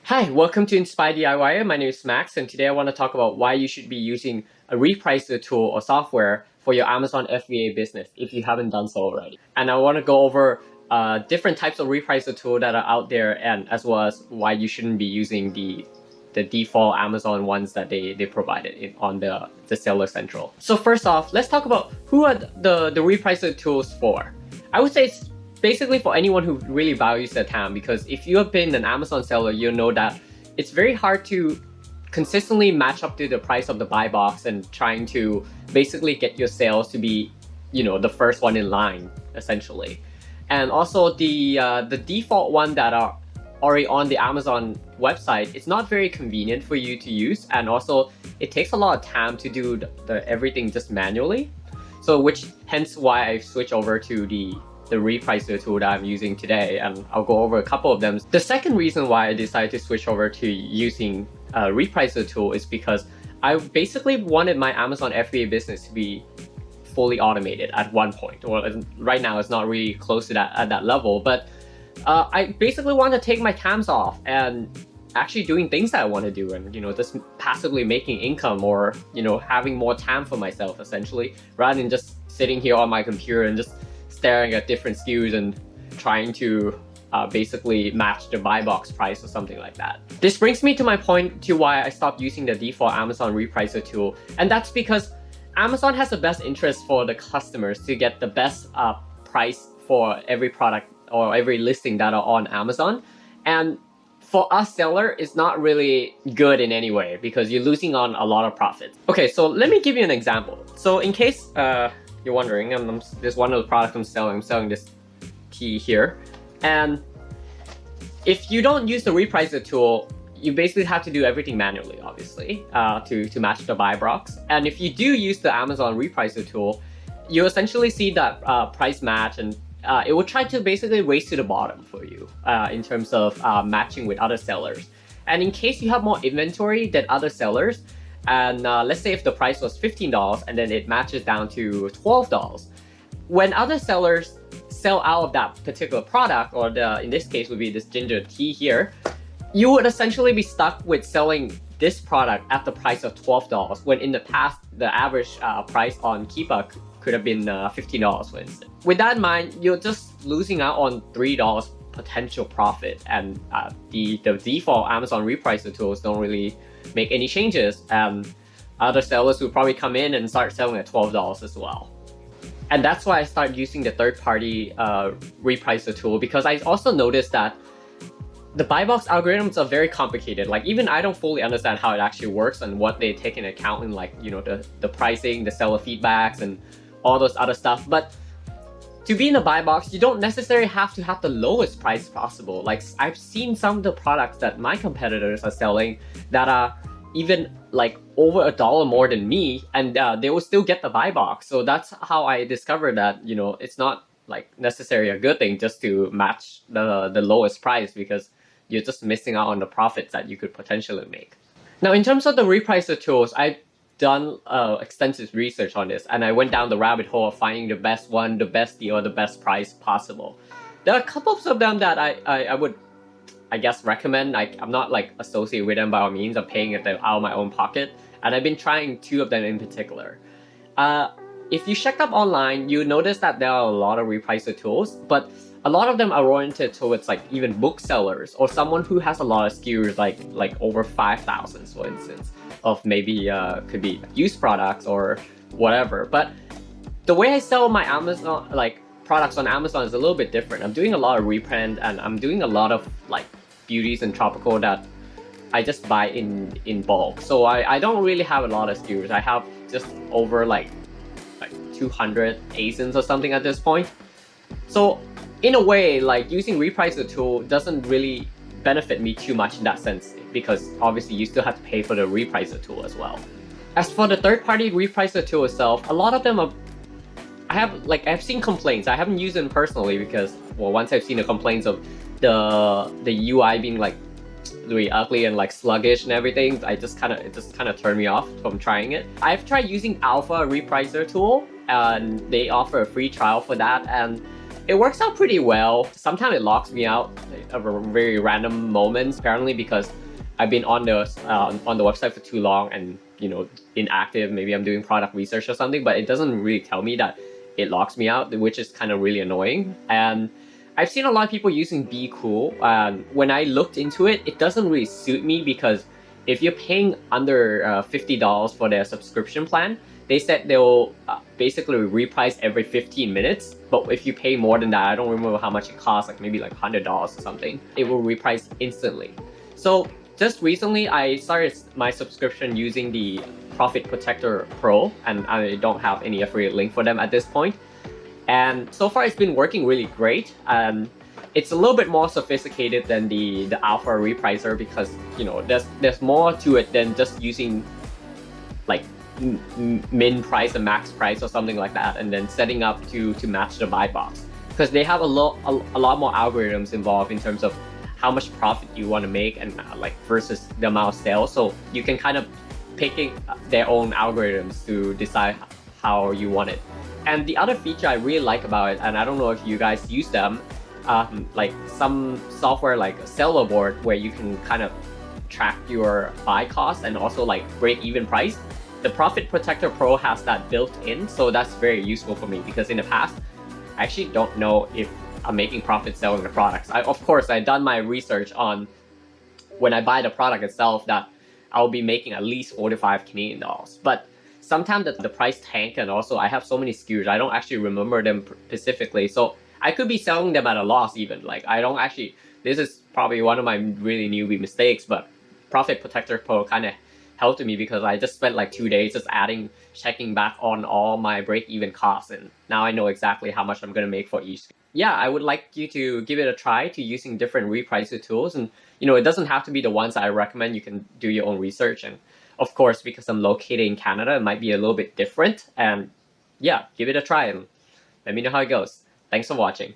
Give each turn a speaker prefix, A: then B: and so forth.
A: Hi, welcome to Inspire DIY. My name is Max, and today I want to talk about why you should be using a Repricer tool or software for your Amazon FBA business if you haven't done so already. And I want to go over different types of Repricer tool that are out there, and as well as why you shouldn't be using the default Amazon ones that they provided on the Seller Central. So first off, let's talk about who are the Repricer tools for. I would say it's basically for anyone who really values their time, because if you have been an Amazon seller, you'll know that it's very hard to consistently match up to the price of the buy box and trying to basically get your sales to be, the first one in line, essentially. And also the default one that are already on the Amazon website, it's not very convenient for you to use, and also it takes a lot of time to do everything just manually. So hence why I switched over to the Repricer tool that I'm using today, and I'll go over a couple of them. The second reason why I decided to switch over to using a Repricer tool is because I basically wanted my Amazon FBA business to be fully automated at one point. Well, right now it's not really close to that at that level, but I basically want to take my times off and actually doing things that I want to do, and just passively making income, or having more time for myself, essentially, rather than just sitting here on my computer and just staring at different SKUs and trying to basically match the buy box price or something like that. This brings me to my point to why I stopped using the default Amazon Repricer tool, and that's because Amazon has the best interest for the customers to get the best price for every product or every listing that are on Amazon. And for us seller, it's not really good in any way because you're losing on a lot of profits. Okay, so let me give you an example. So in case you're wondering, this one of the products I'm selling this tea here. And if you don't use the Repricer tool, you basically have to do everything manually, obviously, to match the buy box. And if you do use the Amazon Repricer tool, you essentially see that price match, and it will try to basically race to the bottom for you in terms of matching with other sellers. And in case you have more inventory than other sellers, and let's say if the price was $15 and then it matches down to $12, when other sellers sell out of that particular product, or in this case would be this ginger tea here, you would essentially be stuck with selling this product at the price of $12, when in the past the average price on Keepa could have been $15, for instance. With that in mind, you're just losing out on $3 potential profit, and the default Amazon Repricer tools don't really make any changes, and other sellers will probably come in and start selling at $12 as well. And that's why I started using the third-party Repricer tool, because I also noticed that the buy box algorithms are very complicated. Like, even I don't fully understand how it actually works and what they take into account in, like, the pricing, the seller feedbacks, and all those other stuff. But to be in the buy box, you don't necessarily have to have the lowest price possible. Like, I've seen some of the products that my competitors are selling that are even like over $1 more than me, and they will still get the buy box. So that's how I discovered that it's not like necessarily a good thing just to match the lowest price, because you're just missing out on the profits that you could potentially make. Now, in terms of the Repricer tools, I've done extensive research on this, and I went down the rabbit hole of finding the best one, the best deal, the best price possible. There are a couple of them that I would, I guess, recommend. I'm not like associated with them by all means. I'm paying it out of my own pocket, and I've been trying two of them in particular. If you check up online, you notice that there are a lot of Repricer tools, but a lot of them are oriented towards like even booksellers or someone who has a lot of SKUs, like over 5,000, for instance, of maybe could be used products or whatever. But the way I sell my Amazon products on Amazon is a little bit different. I'm doing a lot of reprint, and I'm doing a lot of like beauties and tropical that I just buy in bulk. So I don't really have a lot of SKUs. I have just over like 200 ASINs or something at this point. So in a way, like, using Repricer tool doesn't really benefit me too much in that sense, because obviously you still have to pay for the Repricer tool as well. As for the third-party Repricer tool itself, a lot of them are, I've seen complaints. I haven't used them personally because, well, once I've seen the complaints of the UI being like really ugly and like sluggish and everything, it just kind of turned me off from trying it. I've tried using Alpha Repricer tool, and they offer a free trial for that, and It works out pretty well. Sometimes it locks me out of a very random moments, apparently because I've been on the website for too long and inactive. Maybe I'm doing product research or something, but it doesn't really tell me that it locks me out, which is kind of really annoying. And I've seen a lot of people using Be Cool. When I looked into it, it doesn't really suit me because if you're paying under $50 for their subscription plan, they said they'll basically reprice every 15 minutes. But if you pay more than that, I don't remember how much it costs, like maybe like $100 or something, it will reprice instantly. So just recently, I started my subscription using the Profit Protector Pro, and I don't have any affiliate link for them at this point. And so far, it's been working really great. It's a little bit more sophisticated than the Alpha Repricer because there's more to it than just using like min price and max price or something like that, and then setting up to match the buy box, because they have a lot more algorithms involved in terms of how much profit you want to make and like versus the amount of sales. So you can kind of picking their own algorithms to decide how you want it. And the other feature I really like about it, and I don't know if you guys use them, like some software like a seller board where you can kind of track your buy cost and also like break even price. The Profit Protector Pro has that built in, so that's very useful for me because in the past, I actually don't know if I'm making profit selling the products. Of course, I've done my research on when I buy the product itself that I'll be making at least 45 Canadian dollars. But sometimes the price tank, and also I have so many SKUs, I don't actually remember them specifically. So I could be selling them at a loss even. Like I don't actually, this is probably one of my really newbie mistakes, but Profit Protector Pro kind of helped me because I just spent like 2 days just checking back on all my break-even costs, and now I know exactly how much I'm gonna make for each. Yeah, I would like you to give it a try to using different repricer tools, and it doesn't have to be the ones I recommend. You can do your own research, and of course, because I'm located in Canada, it might be a little bit different. And yeah, give it a try and let me know how it goes. Thanks for watching.